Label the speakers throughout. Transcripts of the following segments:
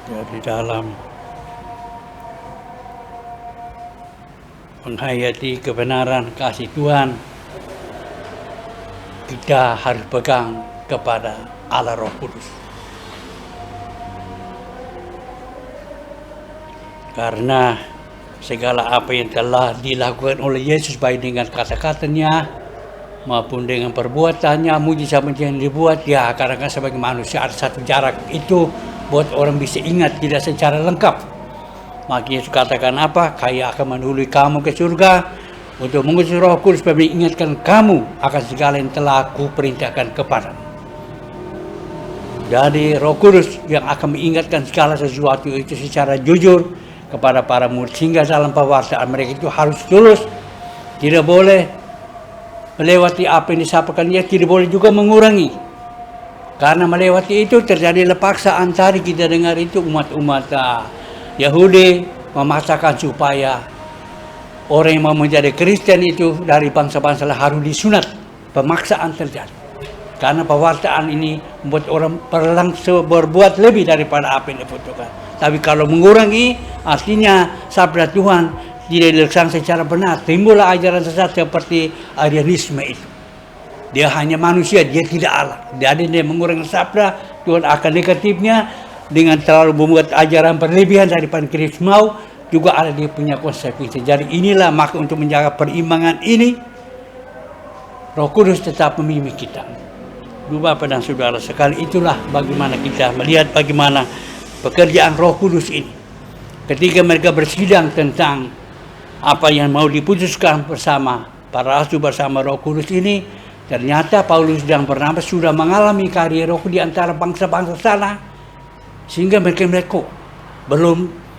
Speaker 1: Dari dalam menghayati kebenaran kasih Tuhan, kita harus pegang kepada Allah Roh Kudus. Karena segala apa yang telah dilakukan oleh Yesus, baik dengan kata-katanya maupun dengan perbuatannya, mujizat-mujizat yang dibuat, ya kadang-kadang sebagai manusia ada satu jarak itu buat orang bisa ingat tidak secara lengkap. Maka Yesus katakan apa? Saya akan menului kamu ke surga untuk mengutus Roh Kudus supaya mengingatkan kamu akan segala yang telah kuperintahkan kepadamu. Jadi Roh Kudus yang akan mengingatkan segala sesuatu itu secara jujur kepada para murid, sehingga dalam pewartaan mereka itu harus tulus, tidak boleh melewati apa yang disampaikan dia, tidak boleh juga mengurangi. Karena melewati itu terjadi paksaan. Tadi kita dengar itu umat-umat Yahudi memaksakan supaya orang yang mau menjadi Kristen itu dari bangsa-bangsa harus disunat. Pemaksaan terjadi. Karena pewartaan ini membuat orang berbuat lebih daripada apa yang dibutuhkan. Tapi kalau mengurangi, artinya sabda Tuhan tidak dilaksanakan secara benar. Timbullah ajaran sesat seperti Arianisme itu. Dia hanya manusia, dia tidak Allah. Jadi dia mengurangi sabda Tuhan akan negatifnya dengan terlalu membuat ajaran berlebihan daripada Kristus mau, juga ada dia punya konsekuensi. Jadi inilah maka untuk menjaga perimbangan ini, Roh Kudus tetap memimpin kita. Bapak dan saudara sekali, itulah bagaimana kita melihat bagaimana pekerjaan Roh Kudus ini. Ketika mereka bersidang tentang apa yang mau diputuskan bersama para rasul bersama Roh Kudus ini, ternyata Paulus dan Barnabas sudah mengalami karya Roh di antara bangsa-bangsa sana, sehingga mereka belum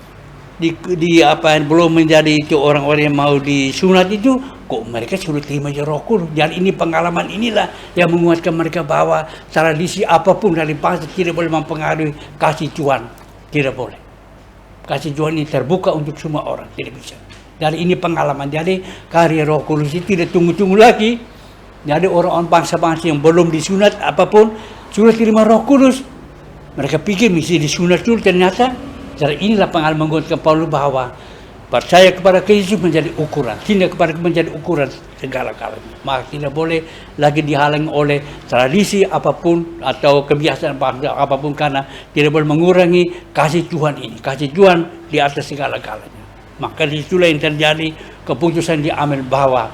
Speaker 1: belum menjadi itu orang-orang yang mau disunat itu, kok mereka sudah terima Roh Kudus. Dan ini pengalaman inilah yang menguatkan mereka bahwa tradisi apapun dari bangsa tidak boleh mempengaruhi kasih Tuhan, tidak boleh. Kasih Tuhan ini terbuka untuk semua orang, tidak bisa. Dari ini pengalaman, jadi karya Roh Kudus itu tidak tunggu-tunggu lagi. Jadi orang-orang bangsa-bangsa yang belum disunat apapun sudah terima Roh Kudus. Mereka pikir mesti disunat dulu, ternyata. Jadi inilah pengalaman menguatkan Paulus bahwa percaya kepada Kristus menjadi ukuran, tidak kepada menjadi ukuran segala-galanya. Maka tidak boleh lagi dihalangi oleh tradisi apapun atau kebiasaan bangsa apapun, karena tidak boleh mengurangi kasih Tuhan ini. Kasih Tuhan di atas segala-galanya. Maka itulah yang terjadi, keputusan diambil bahwa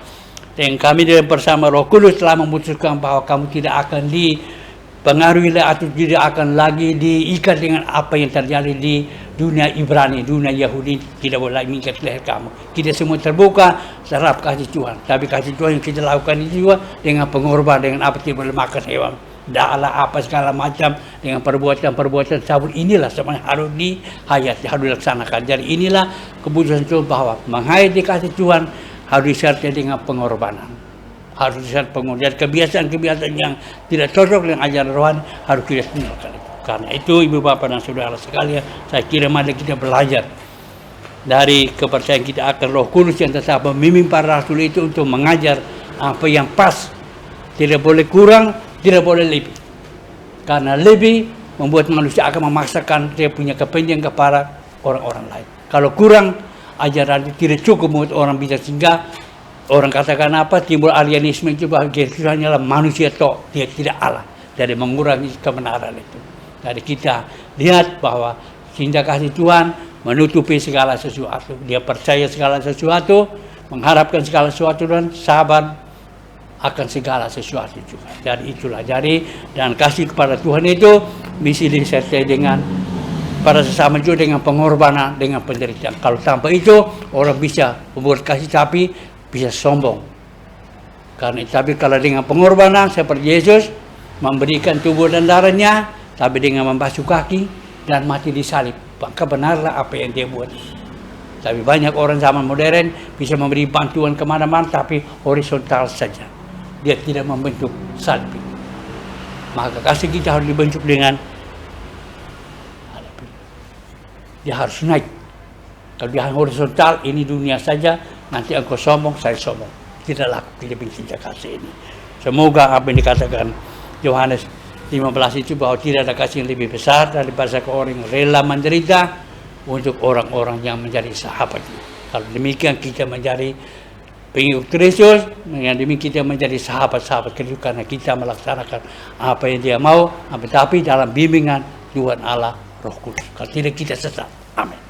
Speaker 1: dan kami bersama Roh Kudus telah memutuskan bahwa kamu tidak akan dipengaruhi atau tidak akan lagi diikat dengan apa yang terjadi di dunia Ibrani, dunia Yahudi. Tidak boleh lagi mengikat leher kamu. Kita semua terbuka terhadap kasih Tuhan. Tapi kasih Tuhan yang kita lakukan itu juga dengan pengorbanan, dengan apa tidak boleh makan hewan, da'ala apa segala macam, dengan perbuatan-perbuatan sabun. Inilah semuanya harus dihayati, harus dilaksanakan. Jadi inilah keputusan Tuhan bahwa menghayati kasih Tuhan harus disertai dengan pengorbanan. Harus disertai pengorbanan. Kebiasaan-kebiasaan yang tidak cocok dengan ajaran rohani harus kita tinggalkan itu. Karena itu ibu bapak dan saudara sekalian, saya kira mari kita belajar dari kepercayaan kita akan Roh Kudus yang tetap memimpin para rasul itu untuk mengajar apa yang pas. Tidak boleh kurang, tidak boleh lebih. Karena lebih membuat manusia akan memaksakan dia punya kepentingan kepada orang-orang lain. Kalau kurang, ajaran itu tidak cukup membuat orang bisa, sehingga orang katakan apa, timbul Arianisme itu bahwa Yesus hanyalah manusia toh, dia tidak Allah. Jadi mengurangi kebenaran itu. Jadi kita lihat bahwa cinta kasih Tuhan menutupi segala sesuatu. Dia percaya segala sesuatu, mengharapkan segala sesuatu, dan sabar akan segala sesuatu juga. Jadi itulah. Jadi dan kasih kepada Tuhan itu mesti disertai dengan pada sesama juga dengan pengorbanan, dengan penderitaan. Kalau tanpa itu orang bisa membuat kasih tapi bisa sombong. Karena tapi kalau dengan pengorbanan seperti Yesus memberikan tubuh dan darahnya, tapi dengan membasuh kaki dan mati disalib, maka benarlah apa yang dia buat. Tapi banyak orang zaman modern bisa memberi bantuan kemana-mana, tapi horizontal saja. Dia tidak membentuk salib. Maka kasih kita harus dibentuk dengan dia harus naik. Kalau dia horizontal, ini dunia saja, nanti engkau sombong, saya sombong. Tidak laku, tidak benci kasih ini. Semoga apa yang dikatakan Yohanes 15 itu bahwa tidak ada kasih yang lebih besar daripada orang yang rela menderita untuk orang-orang yang menjadi sahabat. Kalau demikian kita menjadi pengikut Kristus, dengan demikian kita menjadi sahabat-sahabat Kristus karena kita melaksanakan apa yang Dia mau, tapi dalam bimbingan Tuhan Allah Roh Kudus. Kalau tidak kita sesat. Amin.